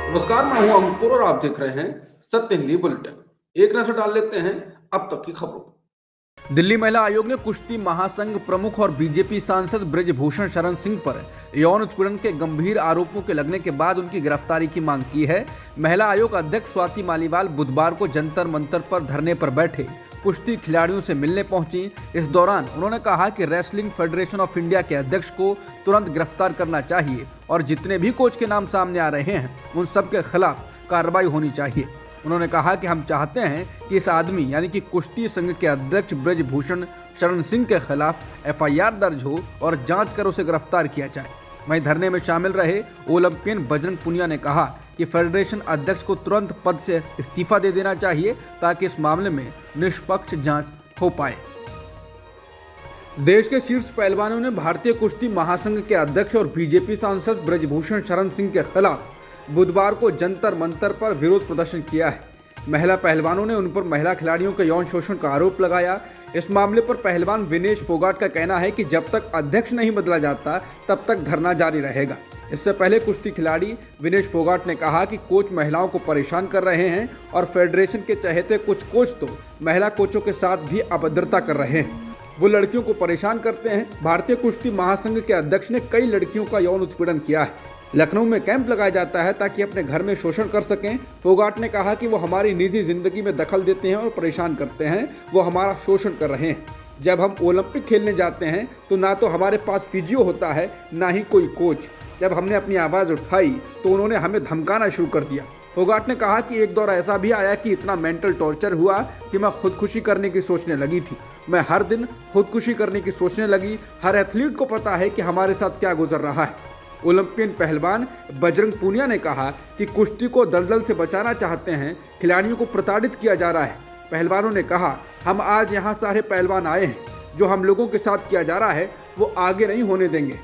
नमस्कार, मैं हूं अंकुर और आप देख रहे हैं सत्य हिंदी बुलेटिन। एक नजर डाल लेते हैं अब तक की खबरों पर। दिल्ली महिला आयोग ने कुश्ती महासंघ प्रमुख और बीजेपी सांसद ब्रजभूषण शरण सिंह पर यौन उत्पीड़न के गंभीर आरोपों के लगने के बाद उनकी गिरफ्तारी की मांग की है। महिला आयोग अध्यक्ष स्वाति मालीवाल बुधवार को जंतर मंतर पर धरने पर बैठे कुश्ती खिलाड़ियों से मिलने पहुंची। इस दौरान उन्होंने कहा कि रेसलिंग फेडरेशन ऑफ इंडिया के अध्यक्ष को तुरंत गिरफ्तार करना चाहिए और जितने भी कोच के नाम सामने आ रहे हैं उन सब के खिलाफ कार्रवाई होनी चाहिए। उन्होंने कहा कि हम चाहते हैं कि इस आदमी यानी कि कुश्ती संघ के अध्यक्ष ब्रजभूषण शरण सिंह के खिलाफ एफआईआर दर्ज हो और जांच कर उसे गिरफ्तार किया जाए। वहीं धरने में शामिल रहे ओलंपियन बजरंग पुनिया ने कहा कि फेडरेशन अध्यक्ष को तुरंत पद से इस्तीफा दे देना चाहिए ताकि इस मामले में निष्पक्ष जांच हो पाए। देश के शीर्ष पहलवानों ने भारतीय कुश्ती महासंघ के अध्यक्ष और बीजेपी सांसद ब्रजभूषण शरण सिंह के खिलाफ बुधवार को जंतर मंतर पर विरोध प्रदर्शन किया है। महिला पहलवानों ने उन पर महिला खिलाड़ियों के यौन शोषण का आरोप लगाया। इस मामले पर पहलवान विनेश फोगाट का कहना है कि जब तक अध्यक्ष नहीं बदला जाता तब तक धरना जारी रहेगा। इससे पहले कुश्ती खिलाड़ी विनेश फोगाट ने कहा कि कोच महिलाओं को परेशान कर रहे हैं और फेडरेशन के चहेते कुछ कोच तो महिला कोचों के साथ भी अभद्रता कर रहे हैं। वो लड़कियों को परेशान करते हैं। भारतीय कुश्ती महासंघ के अध्यक्ष ने कई लड़कियों का यौन उत्पीड़न किया है। लखनऊ में कैंप लगाया जाता है ताकि अपने घर में शोषण कर सकें। फोगाट ने कहा कि वो हमारी निजी जिंदगी में दखल देते हैं और परेशान करते हैं। वो हमारा शोषण कर रहे हैं। जब हम ओलंपिक खेलने जाते हैं तो ना तो हमारे पास फिजियो होता है ना ही कोई कोच। जब हमने अपनी आवाज़ उठाई तो उन्होंने हमें धमकाना शुरू कर दिया। फोगाट ने कहा कि एक दौर ऐसा भी आया कि इतना मेंटल टॉर्चर हुआ कि मैं खुदकुशी करने की सोचने लगी थी। मैं हर दिन खुदकुशी करने की सोचने लगी। हर एथलीट को पता है कि हमारे साथ क्या गुजर रहा है। ओलंपियन पहलवान बजरंग पुनिया ने कहा कि कुश्ती को दलदल से बचाना चाहते हैं, खिलाड़ियों को प्रताड़ित किया जा रहा है। पहलवानों ने कहा, हम आज यहाँ सारे पहलवान आए हैं, जो हम लोगों के साथ किया जा रहा है वो आगे नहीं होने देंगे।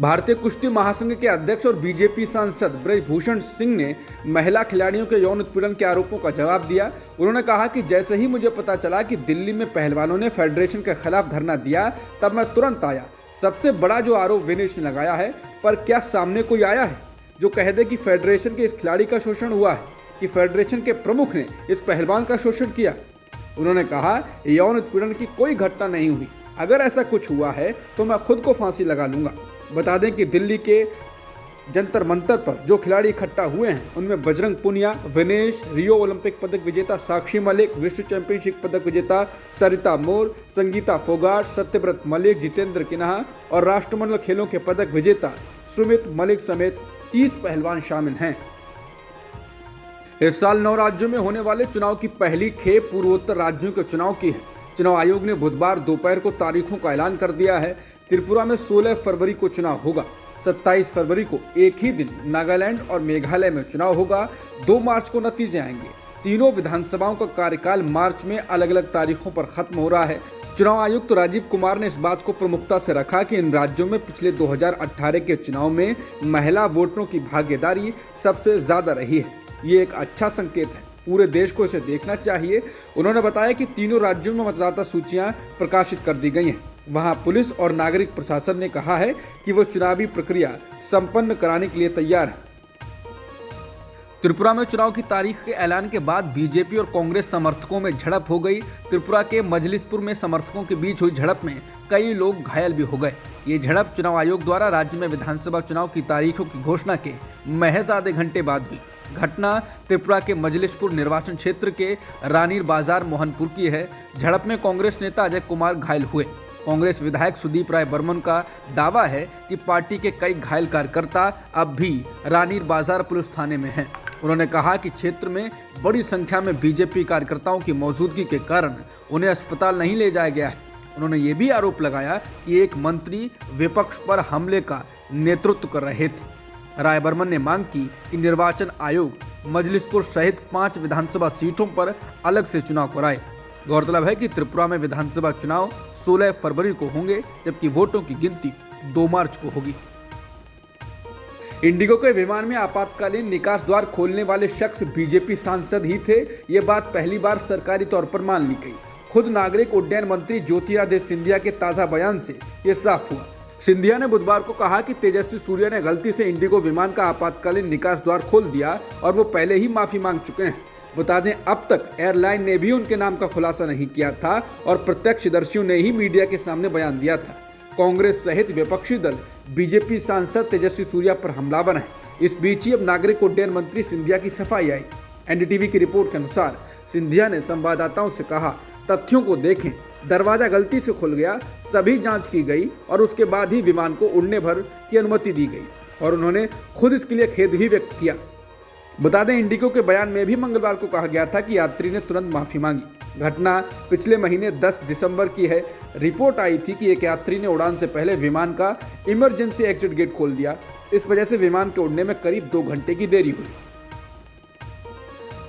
भारतीय कुश्ती महासंघ के अध्यक्ष और बीजेपी सांसद ब्रजभूषण सिंह ने महिला खिलाड़ियों के यौन उत्पीड़न के आरोपों का जवाब दिया। उन्होंने कहा कि जैसे ही मुझे पता चला कि दिल्ली में पहलवानों ने फेडरेशन के खिलाफ धरना दिया तब मैं तुरंत आया। सबसे बड़ा जो आरोप विनेश ने लगाया है, पर क्या सामने कोई आया है जो कह दे कि फेडरेशन के इस खिलाड़ी का शोषण हुआ है, कि फेडरेशन के प्रमुख ने इस पहलवान का शोषण किया। उन्होंने कहा यौन उत्पीड़न की कोई घटना नहीं हुई। अगर ऐसा कुछ हुआ है तो मैं खुद को फांसी लगा लूंगा। बता दें कि दिल्ली के जंतर मंतर पर जो खिलाड़ी इकट्ठा हुए हैं उनमें बजरंग पुनिया, विनेश, रियो ओलंपिक पदक विजेता साक्षी मलिक, विश्व चैंपियनशिप पदक विजेता सरिता मोर, संगीता फोगाट, सत्यव्रत मलिक, जितेंद्र किन्हा और राष्ट्रमंडल खेलों के पदक विजेता सुमित मलिक समेत 30 पहलवान शामिल हैं। इस साल 9 राज्यों में होने वाले चुनाव की पहली खेप पूर्वोत्तर राज्यों के चुनाव की है। चुनाव आयोग ने बुधवार दोपहर को तारीखों का ऐलान कर दिया है। त्रिपुरा में 16 फरवरी को चुनाव होगा। 27 फरवरी को एक ही दिन नागालैंड और मेघालय में चुनाव होगा। 2 मार्च को नतीजे आएंगे। तीनों विधानसभाओं का कार्यकाल मार्च में अलग अलग तारीखों पर खत्म हो रहा है। चुनाव आयुक्त तो राजीव कुमार ने इस बात को प्रमुखता से रखा कि इन राज्यों में पिछले 2018 के चुनाव में महिला वोटरों की भागीदारी सबसे ज्यादा रही है। ये एक अच्छा संकेत है, पूरे देश को इसे देखना चाहिए। उन्होंने बताया कि तीनों राज्यों में मतदाता सूचियां प्रकाशित कर दी गई हैं। वहां पुलिस और नागरिक प्रशासन ने कहा है कि वो चुनावी प्रक्रिया संपन्न कराने के लिए तैयार है। त्रिपुरा में चुनाव की तारीख के ऐलान के बाद बीजेपी और कांग्रेस समर्थकों में झड़प हो गई। त्रिपुरा के मजलिसपुर में समर्थकों के बीच हुई झड़प में कई लोग घायल भी हो गए। ये झड़प चुनाव आयोग द्वारा राज्य में विधानसभा चुनाव की तारीखों की घोषणा के महज आधे घंटे बाद हुई। घटना त्रिपुरा के मजलिसपुर निर्वाचन क्षेत्र के रानीर बाजार मोहनपुर की है। झड़प में कांग्रेस नेता अजय कुमार घायल हुए। कांग्रेस विधायक सुदीप राय बर्मन का दावा है कि पार्टी के कई घायल कार्यकर्ता अब भी रानीर बाजार पुलिस थाने में हैं। उन्होंने कहा कि क्षेत्र में बड़ी संख्या में बीजेपी कार्यकर्ताओं की मौजूदगी के कारण उन्हें अस्पताल नहीं ले जाया गया है। उन्होंने ये भी आरोप लगाया कि एक मंत्री विपक्ष पर हमले का नेतृत्व कर रहे थे। राय बर्मन ने मांग की कि निर्वाचन आयोग मजलिसपुर सहित 5 विधानसभा सीटों पर अलग से चुनाव कराए। गौरतलब है कि त्रिपुरा में विधानसभा चुनाव 16 फरवरी को होंगे, जबकि वोटों की गिनती 2 मार्च को होगी। इंडिगो के विमान में आपातकालीन निकास द्वार खोलने वाले शख्स बीजेपी सांसद ही थे। ये बात पहली बार सरकारी तौर पर मान ली गई। खुद नागरिक उड्डयन मंत्री ज्योतिरादित्य सिंधिया के ताजा बयान से ये साफ हुआ। सिंधिया ने बुधवार को कहा कि तेजस्वी सूर्या ने गलती से इंडिगो विमान का आपातकालीन निकास द्वार खोल दिया और वो पहले ही माफी मांग चुके हैं। बता दें, अब तक एयरलाइन ने भी उनके नाम का खुलासा नहीं किया था और प्रत्यक्षदर्शियों ने ही मीडिया के सामने बयान दिया था। कांग्रेस सहित विपक्षी दल बीजेपी सांसद तेजस्वी सूर्या पर हमलावर हैं। इस बीच ही अब नागरिक उड्डयन मंत्री सिंधिया की सफाई आई। एनडीटीवी की रिपोर्ट के अनुसार सिंधिया ने संवाददाताओं से कहा, तथ्यों को देखें, दरवाजा गलती से खुल गया, सभी जांच की गई और उसके बाद ही विमान को उड़ने भर की अनुमति दी गई और उन्होंने खुद इसके लिए खेद भी व्यक्त किया। बता दें, इंडिगो के बयान में भी मंगलवार को कहा गया था कि यात्री ने तुरंत माफी मांगी। घटना पिछले महीने 10 दिसंबर की है। रिपोर्ट आई थी कि एक यात्री ने उड़ान से पहले विमान का इमरजेंसी एग्जिट गेट खोल दिया। इस वजह से विमान के उड़ने में करीब 2 घंटे की देरी हुई।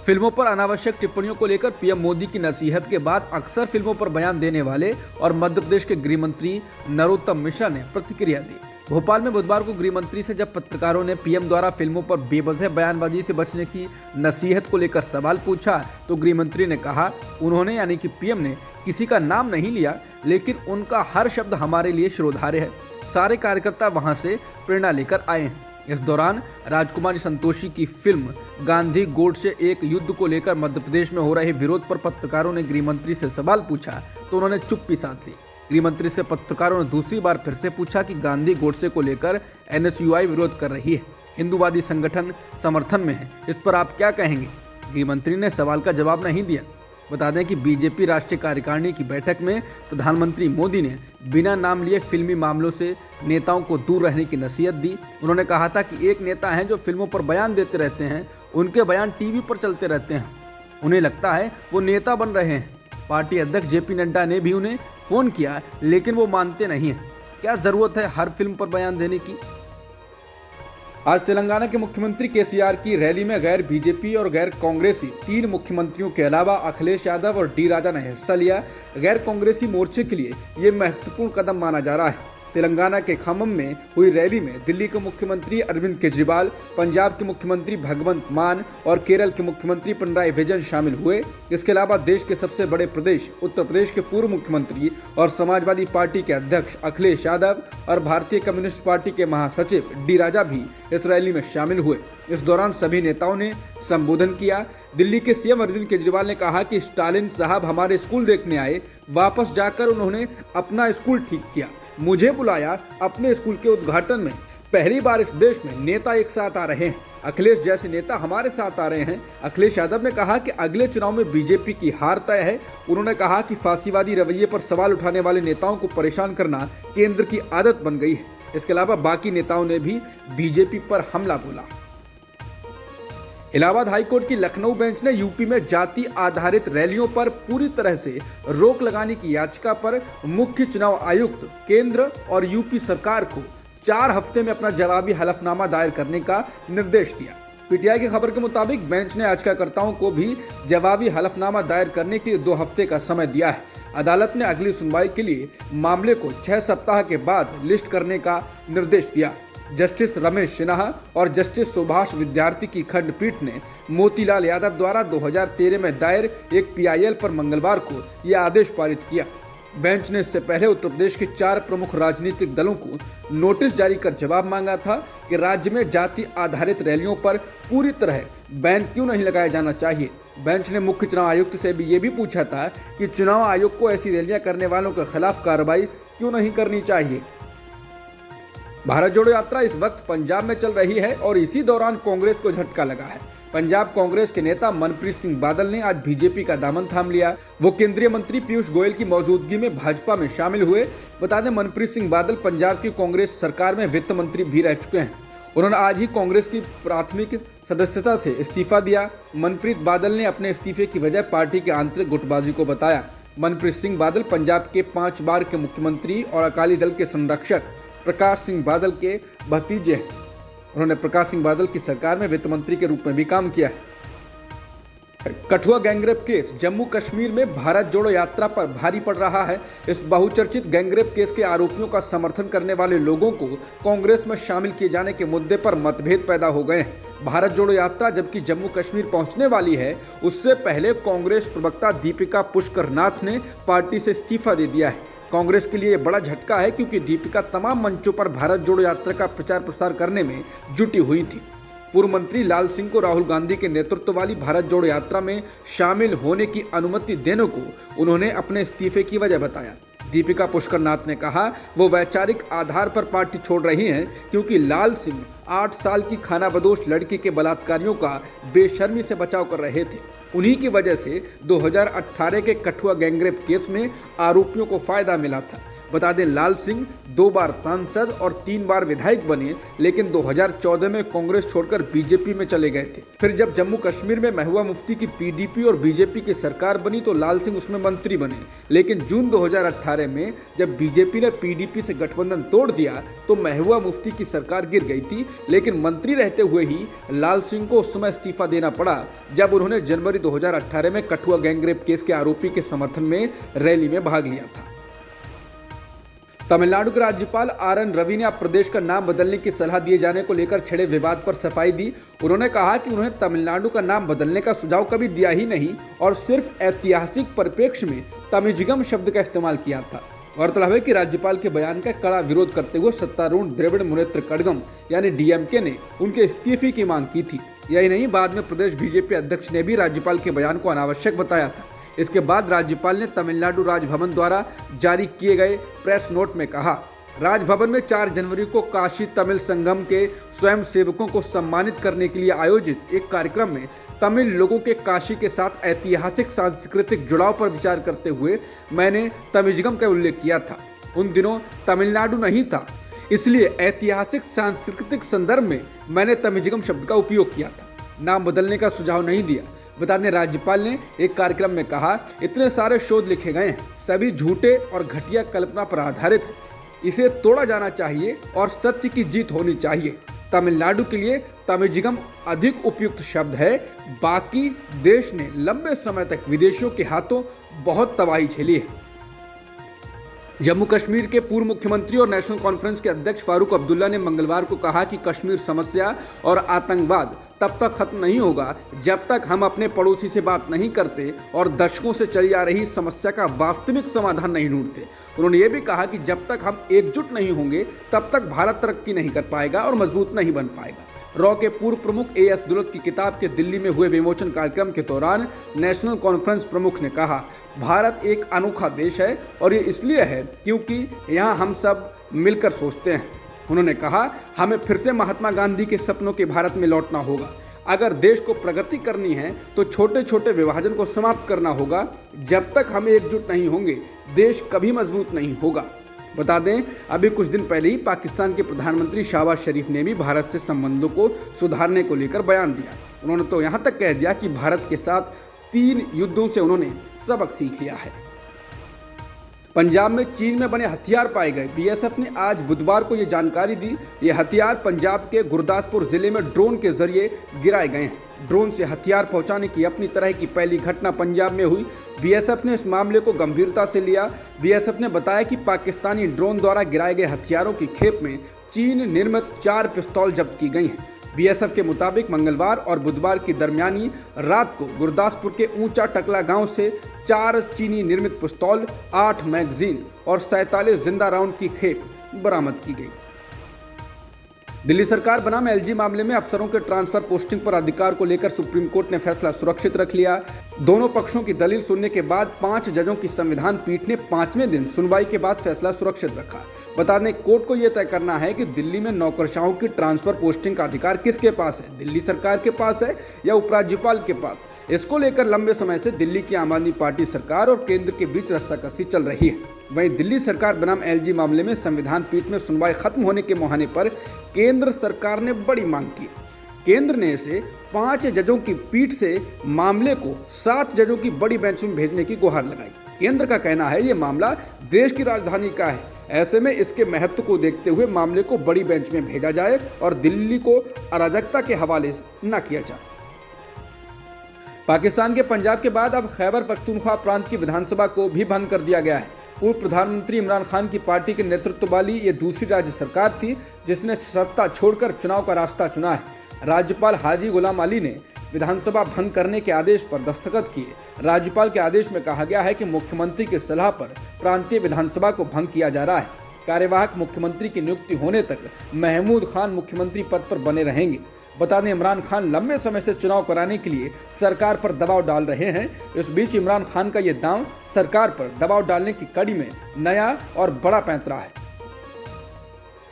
फिल्मों पर अनावश्यक टिप्पणियों को लेकर पीएम मोदी की नसीहत के बाद अक्सर फिल्मों पर बयान देने वाले और मध्य प्रदेश के गृह मंत्री नरोत्तम मिश्रा ने प्रतिक्रिया दी। भोपाल में बुधवार को गृह मंत्री से जब पत्रकारों ने पीएम द्वारा फिल्मों पर बेवजह बयानबाजी से बचने की नसीहत को लेकर सवाल पूछा तो गृह मंत्री ने कहा, उन्होंने यानी कि पीएम ने किसी का नाम नहीं लिया, लेकिन उनका हर शब्द हमारे लिए शिरोधार्य है। सारे कार्यकर्ता वहां से प्रेरणा लेकर आए हैं। इस दौरान राजकुमारी संतोषी की फिल्म गांधी गोडसे एक युद्ध को लेकर मध्य प्रदेश में हो रहे विरोध पर पत्रकारों ने गृह मंत्री से सवाल पूछा तो उन्होंने चुप्पी साध ली। गृह मंत्री से पत्रकारों ने दूसरी बार फिर से पूछा कि गांधी गोडसे को लेकर एनएसयूआई विरोध कर रही है, हिंदूवादी संगठन समर्थन में है, इस पर आप क्या कहेंगे? गृह मंत्री ने सवाल का जवाब नहीं दिया। बता दें कि बीजेपी राष्ट्रीय कार्यकारिणी की बैठक में प्रधानमंत्री मोदी ने बिना नाम लिए फिल्मी मामलों से नेताओं को दूर रहने की नसीहत दी। उन्होंने कहा था कि एक नेता हैं जो फिल्मों पर बयान देते रहते हैं, उनके बयान टीवी पर चलते रहते हैं, उन्हें लगता है वो नेता बन रहे हैं। पार्टी अध्यक्ष जेपी नड्डा ने भी उन्हें फोन किया, लेकिन वो मानते नहीं हैं। क्या जरूरत है हर फिल्म पर बयान देने की? आज तेलंगाना के मुख्यमंत्री केसीआर की रैली में गैर बीजेपी और गैर कांग्रेसी 3 मुख्यमंत्रियों के अलावा अखिलेश यादव और डी राजा ने हिस्सा लिया। गैर कांग्रेसी मोर्चे के लिए ये महत्वपूर्ण कदम माना जा रहा है। तेलंगाना के खम्मम में हुई रैली में दिल्ली के मुख्यमंत्री अरविंद केजरीवाल, पंजाब के मुख्यमंत्री भगवंत मान और केरल के मुख्यमंत्री पिनराई विजयन शामिल हुए। इसके अलावा देश के सबसे बड़े प्रदेश उत्तर प्रदेश के पूर्व मुख्यमंत्री और समाजवादी पार्टी के अध्यक्ष अखिलेश यादव और भारतीय कम्युनिस्ट पार्टी के महासचिव डी राजा भी इस रैली में शामिल हुए। इस दौरान सभी नेताओं ने संबोधन किया। दिल्ली के सीएम अरविंद केजरीवाल ने कहा कि स्टालिन साहब हमारे स्कूल देखने आए, वापस जाकर उन्होंने अपना स्कूल ठीक किया, मुझे बुलाया अपने स्कूल के उद्घाटन में। पहली बार इस देश में नेता एक साथ आ रहे हैं, अखिलेश जैसे नेता हमारे साथ आ रहे हैं। अखिलेश यादव ने कहा कि अगले चुनाव में बीजेपी की हार तय है। उन्होंने कहा कि फांसीवादी रवैये पर सवाल उठाने वाले नेताओं को परेशान करना केंद्र की आदत बन गई है। इसके अलावा बाकी नेताओं ने भी बीजेपी पर हमला बोला। इलाहाबाद हाईकोर्ट की लखनऊ बेंच ने यूपी में जाति आधारित रैलियों पर पूरी तरह से रोक लगाने की याचिका पर मुख्य चुनाव आयुक्त केंद्र और यूपी सरकार को 4 हफ्ते में अपना जवाबी हलफनामा दायर करने का निर्देश दिया। पीटीआई की खबर के मुताबिक बेंच ने याचिकाकर्ताओं को भी जवाबी हलफनामा दायर करने के लिए 2 हफ्ते का समय दिया है। अदालत ने अगली सुनवाई के लिए मामले को 6 सप्ताह के बाद लिस्ट करने का निर्देश दिया। जस्टिस रमेश सिन्हा और जस्टिस सुभाष विद्यार्थी की खंडपीठ ने मोतीलाल यादव द्वारा 2013 में दायर एक पीआईएल पर मंगलवार को यह आदेश पारित किया। बेंच ने इससे पहले उत्तर प्रदेश के 4 प्रमुख राजनीतिक दलों को नोटिस जारी कर जवाब मांगा था कि राज्य में जाति आधारित रैलियों पर पूरी तरह बैन क्यों नहीं लगाया जाना चाहिए। बेंच ने मुख्य चुनाव आयुक्त से भी ये भी पूछा था कि चुनाव आयोग को ऐसी रैलियां करने वालों के खिलाफ कार्रवाई क्यों नहीं करनी चाहिए। भारत जोड़ो यात्रा इस वक्त पंजाब में चल रही है और इसी दौरान कांग्रेस को झटका लगा है। पंजाब कांग्रेस के नेता मनप्रीत सिंह बादल ने आज बीजेपी का दामन थाम लिया। वो केंद्रीय मंत्री पीयूष गोयल की मौजूदगी में भाजपा में शामिल हुए। बता दें, मनप्रीत सिंह बादल पंजाब की कांग्रेस सरकार में वित्त मंत्री भी रह चुके हैं। उन्होंने आज ही कांग्रेस की प्राथमिक सदस्यता से इस्तीफा दिया। मनप्रीत बादल ने अपने इस्तीफे की वजह पार्टी के आंतरिक गुटबाजी को बताया। मनप्रीत सिंह बादल पंजाब के 5 बार के मुख्यमंत्री और अकाली दल के संरक्षक प्रकाश सिंह बादल के भतीजे हैं। उन्होंने प्रकाश सिंह बादल की सरकार में वित्त मंत्री के रूप में भी काम किया है। कठुआ गैंगरेप केस जम्मू कश्मीर में भारत जोड़ो यात्रा पर भारी पड़ रहा है। इस बहुचर्चित गैंगरेप केस के आरोपियों का समर्थन करने वाले लोगों को कांग्रेस में शामिल किए जाने के मुद्दे पर मतभेद पैदा हो गए हैं। भारत जोड़ो यात्रा जबकि जम्मू कश्मीर पहुंचने वाली है, उससे पहले कांग्रेस प्रवक्ता दीपिका पुष्कर नाथ ने पार्टी से इस्तीफा दे दिया है। कांग्रेस के लिए ये बड़ा झटका है क्योंकि दीपिका तमाम मंचों पर भारत जोड़ो यात्रा का प्रचार प्रसार करने में जुटी हुई थी। पूर्व मंत्री लाल सिंह को राहुल गांधी के नेतृत्व वाली भारत जोड़ो यात्रा में शामिल होने की अनुमति देने को उन्होंने अपने इस्तीफे की वजह बताया। दीपिका पुष्कर नाथ ने कहा वो वैचारिक आधार पर पार्टी छोड़ रही हैं क्योंकि लाल सिंह 8 साल की खानाबदोश लड़की के बलात्कारियों का बेशर्मी से बचाव कर रहे थे। उन्हीं की वजह से 2018 के कठुआ गैंगरेप केस में आरोपियों को फायदा मिला था। बता दें, लाल सिंह 2 बार सांसद और 3 बार विधायक बने, लेकिन 2014 में कांग्रेस छोड़कर बीजेपी में चले गए थे। फिर जब जम्मू कश्मीर में महबूबा मुफ्ती की पीडीपी और बीजेपी की सरकार बनी तो लाल सिंह उसमें मंत्री बने। लेकिन जून 2018 में जब बीजेपी ने पीडीपी से गठबंधन तोड़ दिया तो महबूबा मुफ्ती की सरकार गिर गई थी, लेकिन मंत्री रहते हुए ही लाल सिंह को उस समय इस्तीफा देना पड़ा जब उन्होंने जनवरी 2018 में कठुआ गैंगरेप केस के आरोपी के समर्थन में रैली में भाग लिया था। तमिलनाडु के राज्यपाल आर.एन. रवि ने अब प्रदेश का नाम बदलने की सलाह दिए जाने को लेकर छिड़े विवाद पर सफाई दी। उन्होंने कहा कि उन्होंने तमिलनाडु का नाम बदलने का सुझाव कभी दिया ही नहीं और सिर्फ ऐतिहासिक परिप्रेक्ष्य में तमिजिगम शब्द का इस्तेमाल किया था। गौरतलब है कि राज्यपाल के बयान का कड़ा विरोध करते हुए सत्तारूढ़ द्रविड़ मुनेत्र कड़गम यानी डीएमके ने उनके इस्तीफे की मांग की थी। यही नहीं, बाद में प्रदेश बीजेपी अध्यक्ष ने भी राज्यपाल के बयान को अनावश्यक बताया था। इसके बाद राज्यपाल ने तमिलनाडु राजभवन द्वारा जारी किए गए प्रेस नोट में कहा, राजभवन में 4 जनवरी को काशी तमिल संगम के स्वयं सेवकों को सम्मानित करने के लिए आयोजित एक कार्यक्रम में तमिल लोगों के काशी के साथ ऐतिहासिक सांस्कृतिक जुड़ाव पर विचार करते हुए मैंने तमिजिगम का उल्लेख किया था। उन दिनों तमिलनाडु नहीं था, इसलिए ऐतिहासिक सांस्कृतिक संदर्भ में मैंने तमिजिगम शब्द का उपयोग किया था, नाम बदलने का सुझाव नहीं दिया। बता दें, राज्यपाल ने एक कार्यक्रम में कहा, इतने सारे शोध लिखे गए हैं, सभी झूठे और घटिया कल्पना पर आधारित है। इसे तोड़ा जाना चाहिए और सत्य की जीत होनी चाहिए। तमिलनाडु के लिए तमिजिगम अधिक उपयुक्त शब्द है। बाकी देश ने लंबे समय तक विदेशियों के हाथों बहुत तबाही झेली है। जम्मू कश्मीर के पूर्व मुख्यमंत्री और नेशनल कॉन्फ्रेंस के अध्यक्ष फारूक अब्दुल्ला ने मंगलवार को कहा कि कश्मीर समस्या और आतंकवाद तब तक खत्म नहीं होगा जब तक हम अपने पड़ोसी से बात नहीं करते और दशकों से चली आ रही समस्या का वास्तविक समाधान नहीं ढूंढते। उन्होंने ये भी कहा कि जब तक हम एकजुट नहीं होंगे तब तक भारत तरक्की नहीं कर पाएगा और मजबूत नहीं बन पाएगा। रॉ के पूर्व प्रमुख ए.एस. दुलत की किताब के दिल्ली में हुए विमोचन कार्यक्रम के दौरान नेशनल कॉन्फ्रेंस प्रमुख ने कहा, भारत एक अनोखा देश है और ये इसलिए है क्योंकि यहाँ हम सब मिलकर सोचते हैं। उन्होंने कहा, हमें फिर से महात्मा गांधी के सपनों के भारत में लौटना होगा। अगर देश को प्रगति करनी है तो छोटे छोटे विभाजन को समाप्त करना होगा। जब तक हम एकजुट नहीं होंगे देश कभी मजबूत नहीं होगा। बता दें, अभी कुछ दिन पहले ही पाकिस्तान के प्रधानमंत्री शहबाज शरीफ ने भी भारत से संबंधों को सुधारने को लेकर बयान दिया। उन्होंने तो यहाँ तक कह दिया कि भारत के साथ 3 युद्धों से उन्होंने सबक सीख लिया है। पंजाब में चीन में बने हथियार पाए गए। बीएसएफ ने आज बुधवार को ये जानकारी दी। ये हथियार पंजाब के गुरदासपुर जिले में ड्रोन के जरिए गिराए गए हैं। ड्रोन से हथियार पहुंचाने की अपनी तरह की पहली घटना पंजाब में हुई। बीएसएफ ने इस मामले को गंभीरता से लिया। बीएसएफ ने बताया कि पाकिस्तानी ड्रोन द्वारा गिराए गए हथियारों की खेप में चीन निर्मित 4 पिस्तौल जब्त की गई हैं। बीएसएफ के मुताबिक मंगलवार और बुधवार की दरमियानी रात को गुरदासपुर के ऊंचा टकला गांव से 4 चीनी निर्मित पिस्तौल, 8 मैगजीन और 47 जिंदा राउंड की खेप बरामद की गई। दिल्ली सरकार बनाम एलजी मामले में अफसरों के ट्रांसफर पोस्टिंग पर अधिकार को लेकर सुप्रीम कोर्ट ने फैसला सुरक्षित रख लिया। दोनों पक्षों की दलील सुनने के बाद 5 जजों की संविधान पीठ ने 5वें दिन सुनवाई के बाद फैसला सुरक्षित रखा। बता दें, कोर्ट को यह तय करना है कि दिल्ली में नौकरशाहों की ट्रांसफर पोस्टिंग का अधिकार किसके पास है, दिल्ली सरकार के पास है या उपराज्यपाल के पास। इसको लेकर लंबे समय से दिल्ली की आम आदमी पार्टी सरकार और केंद्र के बीच रस्साकसी चल रही है। वहीं दिल्ली सरकार बनाम एलजी मामले में संविधान पीठ में सुनवाई खत्म होने के मुहाने पर केंद्र सरकार ने बड़ी मांग की। केंद्र ने इसे 5 जजों की पीठ से मामले को 7 जजों की बड़ी बेंच में भेजने की गुहार लगाई। केंद्र का कहना है ये मामला देश की राजधानी का है, ऐसे में इसके महत्व को देखते हुए मामले को बड़ी बेंच में भेजा जाए और दिल्ली को अराजकता के हवाले न किया जाए। पाकिस्तान के पंजाब के बाद अब खैबर पख्तूनख्वा प्रांत की विधानसभा को भी भंग कर दिया गया है। पूर्व प्रधानमंत्री इमरान खान की पार्टी के नेतृत्व वाली ये दूसरी राज्य सरकार थी जिसने सत्ता छोड़कर चुनाव का रास्ता चुना है। राज्यपाल हाजी गुलाम अली ने विधानसभा भंग करने के आदेश पर दस्तखत किए। राज्यपाल के आदेश में कहा गया है कि मुख्यमंत्री की सलाह पर प्रांतीय विधानसभा को भंग किया जा रहा है। कार्यवाहक मुख्यमंत्री की नियुक्ति होने तक महमूद खान मुख्यमंत्री पद पर बने रहेंगे। बता दें, इमरान खान लंबे समय से चुनाव कराने के लिए सरकार पर दबाव डाल रहे हैं। इस बीच इमरान खान का यह दांव सरकार पर दबाव डालने की कड़ी में नया और बड़ा पैंतरा है।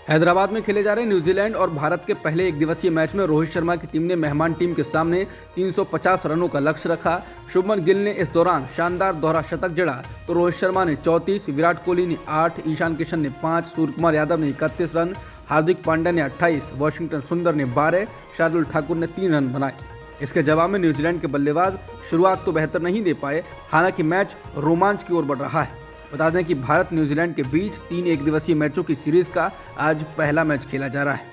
हैदराबाद में खेले जा रहे न्यूजीलैंड और भारत के पहले एक दिवसीय मैच में रोहित शर्मा की टीम ने मेहमान टीम के सामने 350 रनों का लक्ष्य रखा। शुभमन गिल ने इस दौरान शानदार दोहरा शतक जड़ा तो रोहित शर्मा ने 34, विराट कोहली ने 8, ईशान किशन ने 5, सूर्यकुमार यादव ने 31 रन, हार्दिक पांड्या ने 28, वाशिंगटन सुंदर ने 12, शार्दुल ठाकुर ने 3 रन बनाए। इसके जवाब में न्यूजीलैंड के बल्लेबाज शुरुआत तो बेहतर नहीं दे पाए, हालांकि मैच रोमांच की ओर बढ़ रहा है। बता दें कि भारत न्यूजीलैंड के बीच 3 एक दिवसीय मैचों की सीरीज का आज पहला मैच खेला जा रहा है।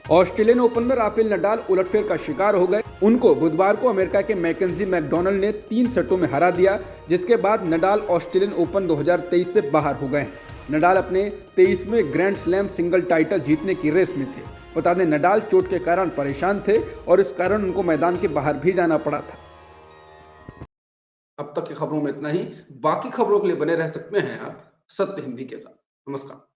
ऑस्ट्रेलियन ओपन में राफेल नडाल उलटफेर का शिकार हो गए। उनको बुधवार को अमेरिका के मैकेंजी मैकडोनल्ड ने 3 सेटों में हरा दिया, जिसके बाद नडाल ऑस्ट्रेलियन ओपन 2023 से बाहर हो गए। नडाल अपने 23वें ग्रैंड स्लैम सिंगल टाइटल जीतने की रेस में थे। बता दें, नडाल चोट के कारण परेशान थे और इस कारण उनको मैदान के बाहर भी जाना पड़ा था। अब तक की खबरों में इतना ही। बाकी खबरों के लिए बने रह सकते हैं आप सत्य हिंदी के साथ। नमस्कार।